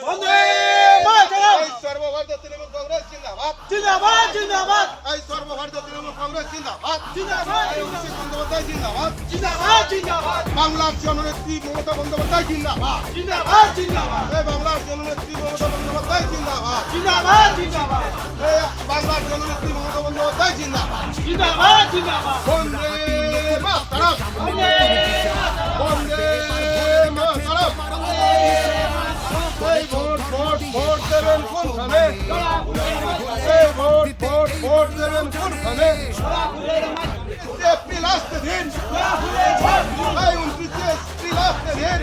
বন্দে মাতরম। এই সর্বভারতীয় তৃণমূল কংগ্রেস জিন্দাবাদ। জিন্দাবাদ জিন্দাবাদ এই সর্বভারতীয় তৃণমূল কংগ্রেস জিন্দাবাদ। জিন্দাবাদ এই অভিষেক বন্দ্যোপাধ্যায় জিন্দাবাদ। জিন্দাবাদ জিন্দাবাদ বাংলার জননেত্রী মমতা বন্দ্যোপাধ্যায় জিন্দাবাদ। জিন্দাবাদ জিন্দাবাদ এই বাংলার জননেত্রী মমতা বন্দ্যোপাধ্যায় জিন্দাবাদ। জিন্দাবাদ জিন্দাবাদ এই বাংলার জননেত্রী মমতা বন্দ্যোপাধ্যায় জিন্দাবাদ। জিন্দাবাদ জিন্দাবাদ বন্দে মাতরম। বন্দে বন্দে মাতরম। এই ভোট ভোট ভোট দেবেন কোনখানে? এই ভোট ভোট ভোট দেবেন কোনখানে? এপ্রিল আসতে দিন। এই 29 এপ্রিল আসতে দিন।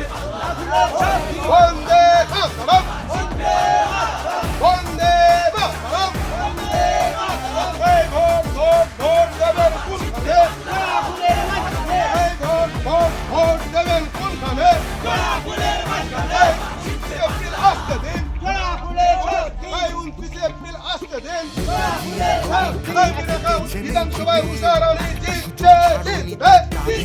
বন্দে মাতরম। বন্দে মাতরম। এই ভোট ভোট ভোট দেবেন কোনখানে? এই ভোট ভোট ভোট দেবেন কোনখানে? এপ্রিল আসতে দিন। এই 29 এপ্রিল আসতে দিন। এই বিধানসভায় উষা রানী জিতবে জিতবে। এই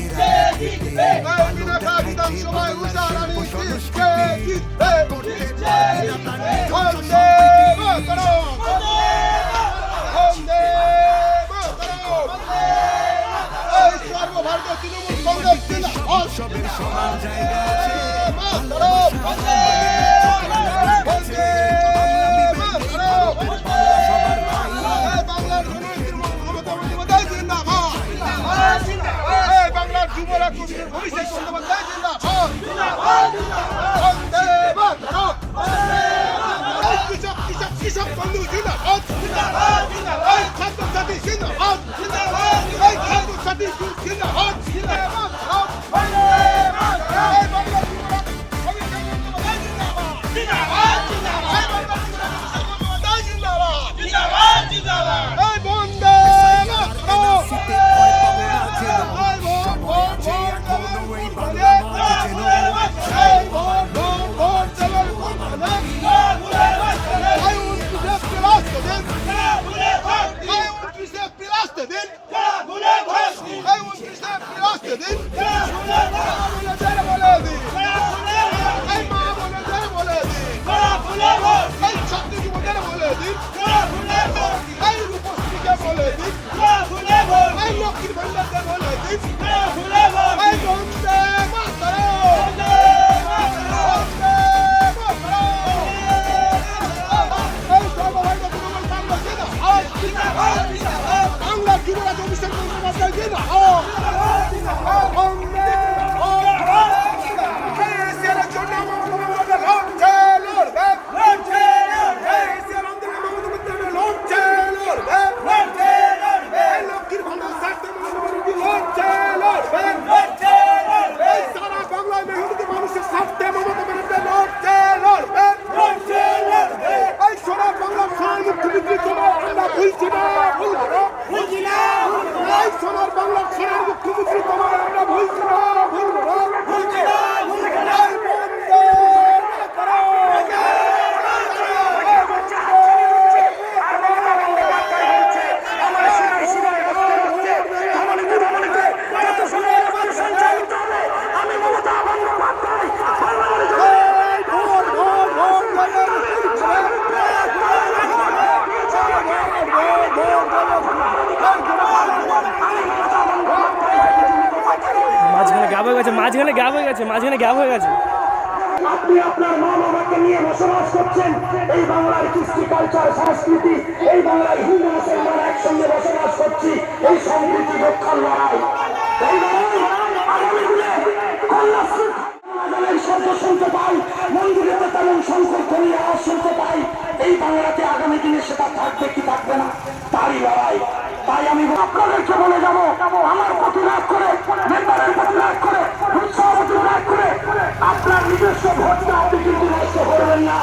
বিধানসভা বিধানসভায় উষা রানী জিতবে জিতবে। বন্দে মাতরম। বন্দে মাতরম। এই সর্বভারতীয় তৃণমূল কংগ্রেস জিন্দাবাদ। মাতরম। বন্দে মাতরম। এই বাংলার জননেত্রী মমতা বন্দ্যোপাধ্যায় জিন্দাবাদ। এই বাংলার যুবরা কবির অভিষেক বন্দ্যোপাধ্যায় জিন্দাবাদ। বন্দে মাতরম। এই কৃষক বন্ধু জিন্দাবাদ। এই ছাত্রছাত্রী জিন্দাবাদ। এই ছাত্রছাত্রী জিন্দাবাদ। মাতরম। এই বাংলার যুবরা অভিষেক বন্দ্যোপাধ্যায় জিন্দাবাদ। এই বাংলার যুবরা অভিষেক বন্দ্যোপাধ্যায় জিন্দাবাদ। এই বন্দে মাতরম। লক্ষ্মীর ভান্ডারকে বলে দিন। এই বন্দে মাতরম। এই সর্বভারতীয় তৃণমূল কংগ্রেস জিন্দাবাদ। বাংলার যুবরাজ অভিষেক বন্দ্যোপাধ্যায় জিন্দাবাদ। বন্দে মাতরম। এই এশিয়ার জন্য মমতা বন্দ্যোপাধ্যায় লড়ছে লড়বে। এই এশিয়ার আন্দোলনে মমতা বন্দ্যোপাধ্যায় লড়ছে লড়বে। এই লক্ষ্মীর ভান্ডার স্বার্থে মমতা বন্দ্যোপাধ্যায় লড়ছে লড়বে। এই সারা বাংলায় মেহনতি মানুষের স্বার্থে মমতা বন্দ্যোপাধ্যায় লড়ছে লড়বে। এই সোনার বাংলার সোনার মুখ্যমন্ত্রী তোমার আমরা ভুলছি না ভুলবো না। এই সোনার বাংলার সোনার মুখ্যমন্ত্রী তোমার আমরা ভুলছি না ভুলবো না। এই বন্দে মাঝখানে গ্যাপ হয়ে গেছে। আপনি আপনার মা বাবাকে নিয়ে বসবাস করছেন এই বাংলার কৃষ্টি কালচার সংস্কৃতি, এই বাংলার হিন্দু মুসলমান একসঙ্গে বসবাস করছি, এই সম্প্রীতি রক্ষার লড়াই। এই লড়াই আগামী দিনে কন্যাশ্রী শব্দ শুনতে পাই, মন্দিরেতে তেমন শঙ্করধ্বনি আওয়াজ শুনতে পাই। এই বাংলাতে আগামী দিনে সেটা থাকবে কি থাকবে না তারই লড়াই। তাই আমি আপনাদেরকে বলে যাবো, আমার প্রতি রাগ করে, মেম্বারের প্রতি রাগ করে, সভাপতি রাগ করে আপনার নিজস্ব ভোটটা আপনি কিন্তু নষ্ট করবেন না।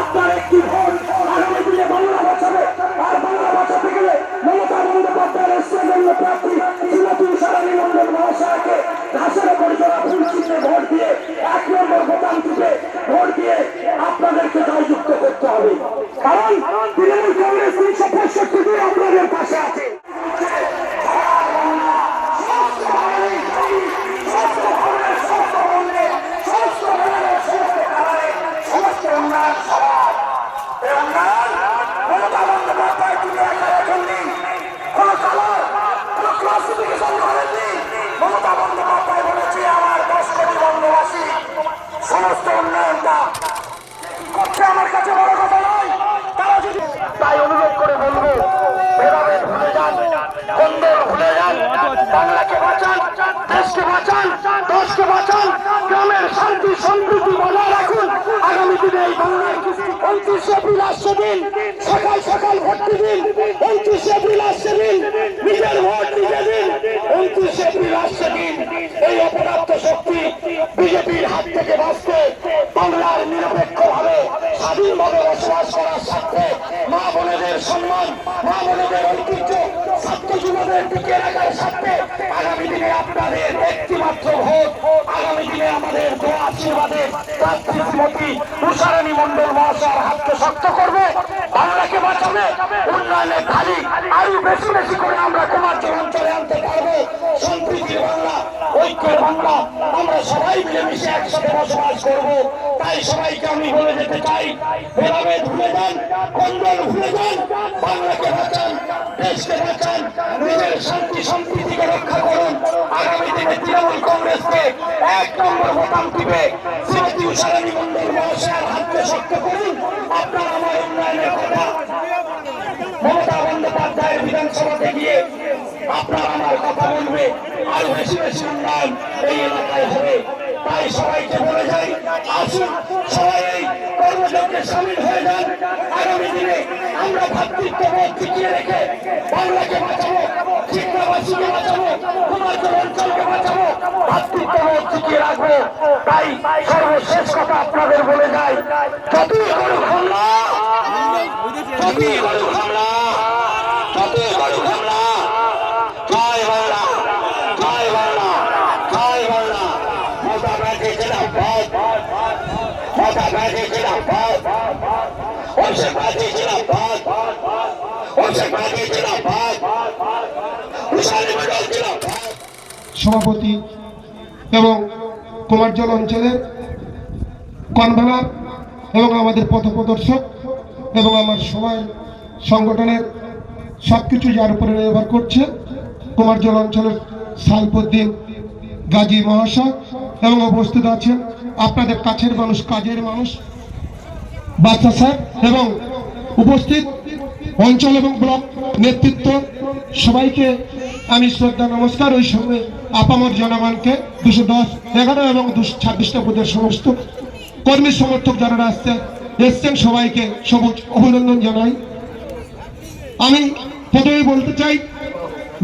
আপনার একটি ভোট আগামী দিনে বাংলা বাঁচাবে। আর বাংলা বাঁচাতে গেলে মমতা বন্দ্যোপাধ্যায়ের এসেছেন প্রার্থী শ্রীমতী উষারানী মণ্ডল মহাশয়কে ঘাসের ওপর জোড়া ফুল চিহ্নে ভোট দিয়ে 1 নম্বর বোতাম টিপে ভোট দিয়ে আপনাদেরকে জয়যুক্ত করতে হবে। কারণ তৃণমূল কংগ্রেস 365 দিন আপনাদের পাশে আছে। আমরা সবাই এই উন্নয়ন মমতা বন্দ্যোপাধ্যায় তিনি একা রেখেননি, কোনো কালার কোনো ক্লাসিফিকেশন করেননি। মমতা বন্দ্যোপাধ্যায় বলেছে আমার 10 কোটি বঙ্গবাসী সমস্ত উন্নয়নটা করছে, আমার কাছে বড় কথা নয়। তারা যদি তাই অনুরোধ করে বলবো, ভেদাভেদ ভুলে যান, কোন্দল ভুলে যান, বাংলাকে বাঁচান, দেশকে বাঁচান, দেশকে বাঁচান, গ্রামের শান্তি সম্প্রীতি বজায় রাখুন। আগামী দিনে এই বাংলার 29 এপ্রিল আসছে দিন, সকাল সকাল ভোট দিন। 29 এপ্রিল আসছে দিন, নিজের ভোট নিজে দিন। 29 এপ্রিল আসছে দিন, এই অপরাধ শক্তি বিজেপির হাত থেকে বাঁচতে বাংলার নিরপেক্ষভাবে স্বাধীনভাবে বসবাস করার স্বার্থে মা বোনেদের সম্মান, মা বোনেদের ঐতিহ্য, ছাত্র যুবদের টিকে রাখার স্বার্থে আগামী দিনে আপনাদের একটিমাত্র ভোট, আগামী দিনে আমাদের দোয়া আশীর্বাদে প্রার্থী শ্রীমতী তুষারানী মণ্ডল মহাশয়ের হাতকে শক্ত করবে, বাংলাকে বাঁচাবে, উন্নয়নের ধালি আরো বেশি বেশি করে আমরা কুমারচর অঞ্চলে আনতে পারবো। সম্প্রীতির বাংলা, ঐক্যের বাংলা, আমরা সবাই মিলেমিশে একসাথে বসবাস করবো। তাই সবাইকে আমি বলে যেতে চাই, ভেদাভেদ ভুলে যান, কোন্দল ভুলে যান, বাংলাকে বাঁচান, দেশকে বাঁচান, নিজের শান্তি সম্প্রীতিকে রক্ষা করুন। আগামী দিনে তৃণমূল কংগ্রেসকে 1 নম্বর বোতাম টিপে শ্রীমতী তুষারানী মণ্ডল মহাশয়ের হাতকে শক্ত করুন। আপনার আমার উন্নয়নের কথা মমতা বন্দ্যোপাধ্যায়ের বিধানসভাতে গিয়ে আপনার আমার কথা বলবে, আরো বেশি বেশি উন্নয়ন এই এলাকায় হবে। তাই সবাইকে বলে যাই, আসুন সবাই এই কর্মযজ্ঞে সামিল হয়ে যান। আগামী দিনে আমরা ভ্রাতৃত্ববোধ টিকিয়ে রেখে বাংলাকে বাঁচাবো, চিত্রাবাসীকে বাঁচাবো, কুমারচর অঞ্চলকে বাঁচাবো, ভ্রাতৃত্ববোধ টিকিয়ে রাখবো। তাই সর্বশেষ কথা আপনাদের বলে যাই, যতই করুক হামলা, যতই করুক হামলা, যতই করুক হামলা, জয় বাংলা, জয় বাংলা, জয় বাংলা। মমতা ব্যানার্জি জিন্দাবাদ, মমতা ব্যানার্জি জিন্দাবাদ, অভিষেক ব্যানার্জি জিন্দাবাদ, অভিষেক ব্যানার্জি জিন্দাবাদ, তুষারানী মণ্ডল জিন্দাবাদ। সভাপতি এবং কুমারজল অঞ্চলের কনভেনর এবং আমাদের পথপ্রদর্শক এবং আমার সবাই সংগঠনের সবকিছু যার উপরে নির্ভর করছে, কুমারজল অঞ্চলের সাইফুদ্দিন গাজী মহাশয় এবং উপস্থিত আছেন আপনাদের কাছের মানুষ, কাজের মানুষ বাচ্চা স্যার এবং উপস্থিত অঞ্চল এবং ব্লক নেতৃত্ব, সবাইকে আমি শ্রদ্ধা নমস্কার। ওই সঙ্গে আপামর জনগণকে 210, 11 এবং 226টা বুথের সমস্ত কর্মী সমর্থক যারা এসছেন সবাইকে সবুজ অভিনন্দন জানাই। আমি প্রথমেই বলতে চাই,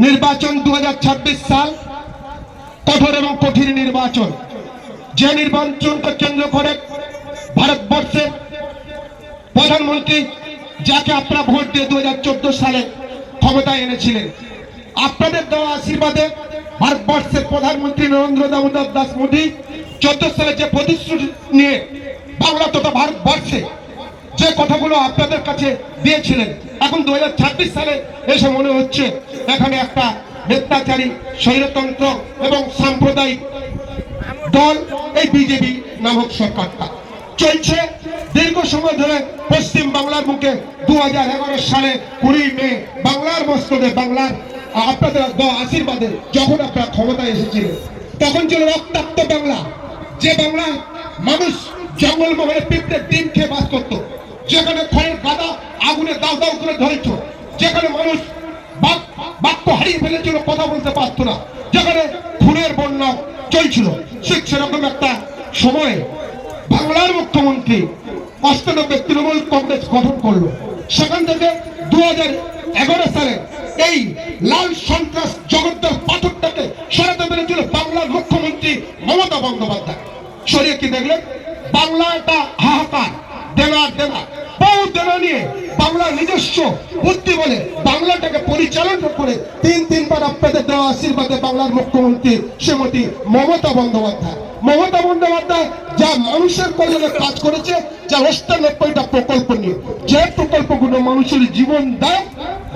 নির্বাচন 2026 সাল কঠোর এবং কঠিন নির্বাচন। যে নির্বাচনকে কেন্দ্র করে ভারতবর্ষের প্রধানমন্ত্রী যাকে আপনারা ভোট দিয়ে 2014 সালে ক্ষমতায় এনেছিলেন, আপনাদের দেওয়া আশীর্বাদে ভারতবর্ষের প্রধানমন্ত্রী নরেন্দ্র দামোদর দাস মোদী 14 সালে যে প্রতিশ্রুতি নিয়ে বাংলা তথা ভারতবর্ষে যে কথাগুলো আপনাদের কাছে দিয়েছিলেন, এখন 2026 সালে এসে মনে হচ্ছে এখানে একটা মিথ্যাচারী স্বৈরতন্ত্র এবং সাম্প্রদায়িক দল এই বিজেপি নামক সরকারটা চলছে দীর্ঘ সময় ধরে পশ্চিম বাংলার মুখে। 2011 সালে 20 মে বাংলার মস্তকে, বাংলার আপনাদের আশীর্বাদে যখন আপনারা ক্ষমতায় এসেছিলেন, তখন ছিল রক্তাক্ত বাংলা, যে বাংলা মানুষ জঙ্গলমহলে পিঁপড়ে ডিম খেয়ে বাস করত, যেখানে খড়ের গাদা আগুনে দাউ দাউ করে ধরেছ, যেখানে মানুষ বাক্য হারিয়ে ফেলেছিল, কথা বলতে পারতো না, যেখানে খুনের বন্যা চলছিল। ঠিক সেরকম একটা সময়ে বাংলার মুখ্যমন্ত্রী 98 তৃণমূল কংগ্রেস গঠন করলো। সেখান থেকে 2011 সালে এই লাল সন্ত্রাস জগদ্দল পাথরটাকে সরাতে পেরেছিল বাংলার মুখ্যমন্ত্রী মমতা বন্দ্যোপাধ্যায়। সরিয়ে কি দেখলেন? বাংলা একটা হাহাকার, দেনা বহু দেনা নিয়ে বাংলার নিজস্ব বুদ্ধি বলে বাংলাটাকে পরিচালনা করে তিনবার আপনাদের দেওয়া আশীর্বাদে বাংলার মুখ্যমন্ত্রী শ্রীমতী মমতা বন্দ্যোপাধ্যায় যা মানুষের কল্যাণে কাজ করেছে, যা 98টা প্রকল্প নিয়ে, যে প্রকল্পগুলো মানুষের জীবন দেয়,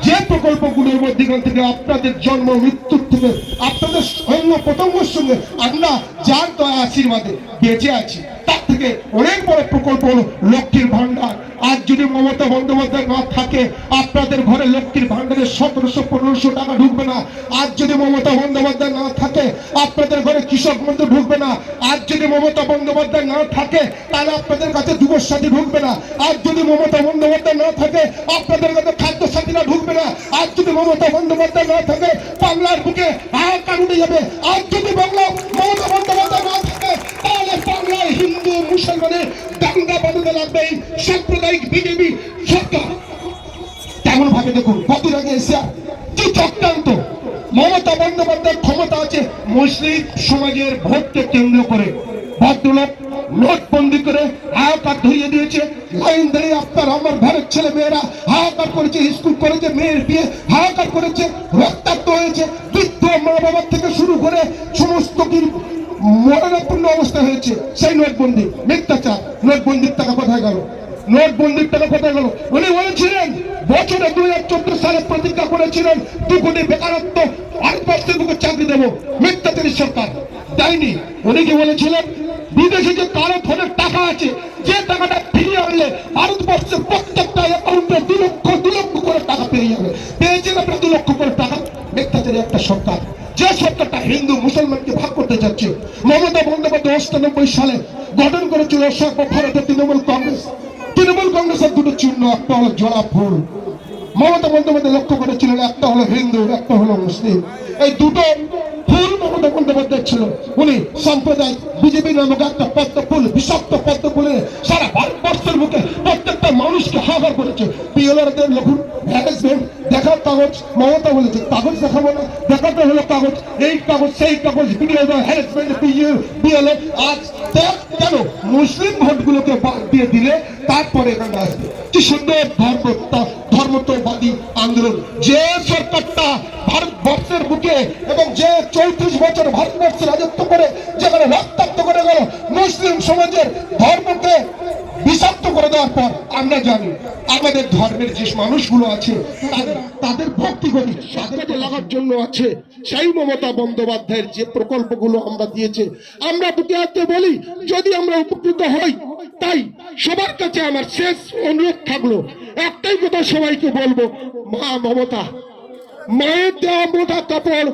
যে প্রকল্পগুলোর মধ্যে থেকে আপনাদের জন্ম মৃত্যুর থেকে থেকে আপনাদের অন্য পতঙ্গের সঙ্গে আমরা যার দয়া আশীর্বাদে বেঁচে আছি, তার থেকে অনেক বড় প্রকল্প হলো লক্ষ্মীর ভান্ডার। আজ যদি মমতা বন্দ্যোপাধ্যায় না থাকে, আপনাদের ঘরে লক্ষ্মীর ভান্ডারে 1700-1500 টাকা ঢুকবে না। আজ যদি মমতা বন্দ্যোপাধ্যায় না থাকে, আপনাদের ঘরে কৃষক বন্ধু ঢুকবে না। আজ যদি মমতা বন্দ্যোপাধ্যায় না থাকে, তাহলে আপনাদের কাছে যুবসাথী ঢুকবে না। আজ যদি মমতা বন্দ্যোপাধ্যায় না থাকে, আপনাদের কাছে খাদ্য সাথীরা ঢুকবে না। আজ যদি মমতা বন্দ্যোপাধ্যায় না থাকে, বাংলার বুকে হাহাকার উঠে যাবে। আজ যদি মমতা বন্দ্যোপাধ্যায় না থাকে, তাহলে বাংলায় হিন্দু মুসলমানের দাঙ্গা বাঁধাতে লাগবে এই সাম্প্রদায়িক বিজেপি সরকার। তেমন ভাবে দেখুন, কদিন আগে এসে কি চক্রান্ত। মমতা বন্দ্যোপাধ্যায়ের ক্ষমতা আছে মুসলিম সমাজের ভোটকে কেন্দ্র করে। ভদ্রলোক নোটবন্দি করে হাহাকার ধরিয়ে দিয়েছে। লাইন দাঁড়িয়ে আপনার আমার ঘরের ছেলে মেয়েরা হাহাকার করেছে, স্কুল করেছে, মেয়ের বিয়ে হাহাকার করেছে, রক্তাক্ত হয়েছে। বৃদ্ধ মা বাবার থেকে শুরু করে সমস্ত কি মরণাপন্ন অবস্থা হয়েছে। সেই নোটবন্দি মিথ্যাচার। নোটবন্দির টাকা কোথায় গেল? নোটবন্দির টাকা কোথায় গেল? উনি বলেছিলেন বছরে 2014 সালে প্রতিজ্ঞা করেছিলেন 2 কোটি বেকারত্ব, ভারতবর্ষের বুকে চাকরি দেবো। মিথ্যাচারী সরকার দেয়নি। উনি কি বলেছিলেন বিদেশে যে কারো ফোনের টাকা আছে, যে টাকাটা ফিরিয়ে আনলে ভারতবর্ষের প্রত্যেকটা অ্যাকাউন্টে 2 লক্ষ করে টাকা পেয়ে যাবে। পেয়েছেন আপনার 2 লক্ষ করে টাকা। মিথ্যাচারী একটা সরকার, যে সরকারটা হিন্দু মুসলমানকে ভাগ করতে যাচ্ছে। মমতা বন্দ্যোপাধ্যায় 98 সালে গঠন করেছিল সর্বভারতীয় তৃণমূল কংগ্রেস। তৃণমূল কংগ্রেসের 2টো চিহ্ন, একটা হলো জোড়া ফুল। মমতা বন্দ্যোপাধ্যায় লক্ষ্য করেছিলেন একটা হলো হিন্দু, একটা হলো মুসলিম। এই 2টো ফুল মমতা বন্দ্যোপাধ্যায় ছিল। উনি সাম্প্রদায়িক বিজেপি নামক একটা পদ্ম ফুল, বিষাক্ত পদ্ম ফুলে সারা ভারতবর্ষের মুখে প্রত্যেকটা মানুষকে হাহাকার করেছে। পিএলআরদের লঘু হ্যারাসমেন্ট দেখার কাগজ। মমতা বলেছে কাগজ দেখাবো না, দেখাতে হলো কাগজ, এই কাগজ সেই কাগজ, ভিডিও হ্যারাসমেন্ট বিএলএ। আজ কেন মুসলিম ভোটগুলোকে বাদ দিয়ে দিলে তারপরে এখানে আসবে? কি সুন্দর ধর্মত্ববাদী আন্দোলন। যে সরকারটা ভারতবর্ষের বুকে এবং যে 34 বছর ভারতবর্ষে রাজত্ব করে যেখানে রক্তাক্ত করে গেল মুসলিম সমাজের ধর্মকে বিষাক্ত করে দেওয়ার পর, আমরা জানি আমাদের ধর্মের যে মানুষগুলো আছে তাদের ভক্তি করি সাথে লাগার জন্য আছে। সেই মমতা বন্দ্যোপাধ্যায়ের যে প্রকল্পগুলো আমরা দিয়েছে, আমরা বুকে হাতে বলি যদি আমরা উপকৃত হই। তাই সবার কাছে আমার শেষ অনুরোধ থাকলো, একটাই কথা সবাইকে বলবো, মা মমতা, মায়ের দেওয়া মোটা কাপড়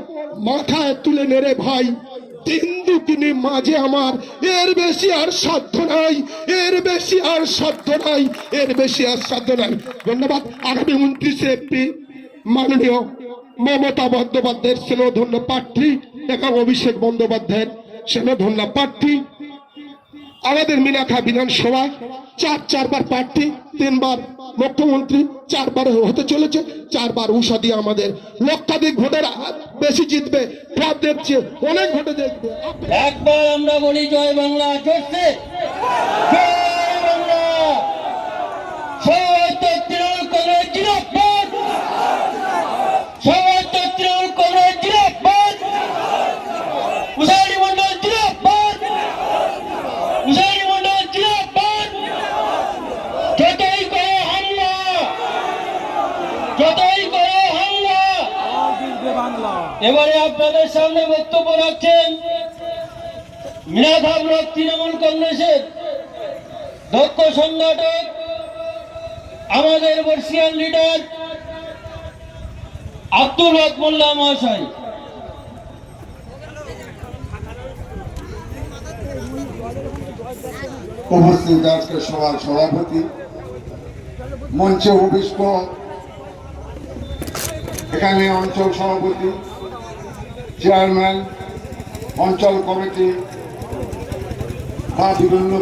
মাথায় তুলে নেড়ে ভাই, হিন্দু তিনি মাঝে আমার, এর বেশি আর সাধ্য নাই, এর বেশি আর সাধ্য নাই, এর বেশি আর সাধ্য নাই। ধন্যবাদ। আগামী 29 এপ্রিল মাননীয় মমতা বন্দ্যোপাধ্যায়ের স্নেহধন্য প্রার্থী এবং অভিষেক বন্দ্যোপাধ্যায়ের স্নেহধন্য প্রার্থী আমাদের মিনাখা বিধানসভা 4বার প্রার্থী, 3বার মুখ্যমন্ত্রী, 4বার হতে চলেছে। 4বার উষা দিয়ে আমাদের লক্ষাধিক ভোটের বেশি জিতবে, ভাবদের চেয়ে অনেক ভোটে জিতবে। একবার আমরা বলি জয় বাংলা, জোরসে জয় বাংলা। সবাই তো তৃণমূল কংগ্রেস জিন্দাবাদ, সবাই তো তৃণমূল কংগ্রেস জিন্দাবাদ, উষানী মন্ডল জিন্দাবাদ, উষানী মন্ডল জিন্দাবাদ। যতই করো হামলা, যতই করো হামলা। এবারে আপনাদের সামনে বক্তব্য রাখছেন মিনাখা ব্লক তৃণমূল কংগ্রেসের দক্ষ সংগঠক, আমাদের বর্ষিয়ান লিডার আব্দুল হক মোল্লা মহাশয়। উপস্থিত আজকের সভার সভাপতি, মঞ্চে উপবিষ্ট এখানে অঞ্চল সভাপতি, চেয়ারম্যান, অঞ্চল কমিটি বা বিভিন্ন